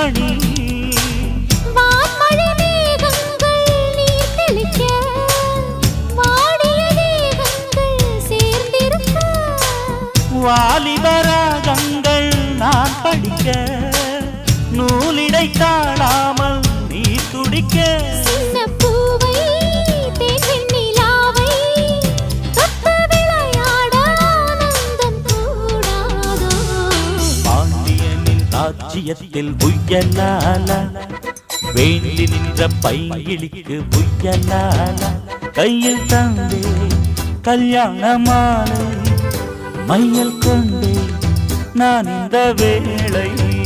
மணி வான்மழை மேகங்கள் நீர் தெளிக்க வாடிய தேகங்கள் சேர்ந்திருக்க வாலிபராகங்கள் நான் படிக்க நூலிடை தாழாமல் நீ துடிக்க சின்ன பூவை தேன் நிலாவை தொட்டு விளையாட ஆனந்தம் கூடாதோ பாண்டியனின் ராஜ்யத்தில் புயலால வேண்டி நின்ற பைங்கிளிக்கு புயலால கையில் தந்தே கல்யாண மாலை மையல் கொண்டே நான் இந்த வேளை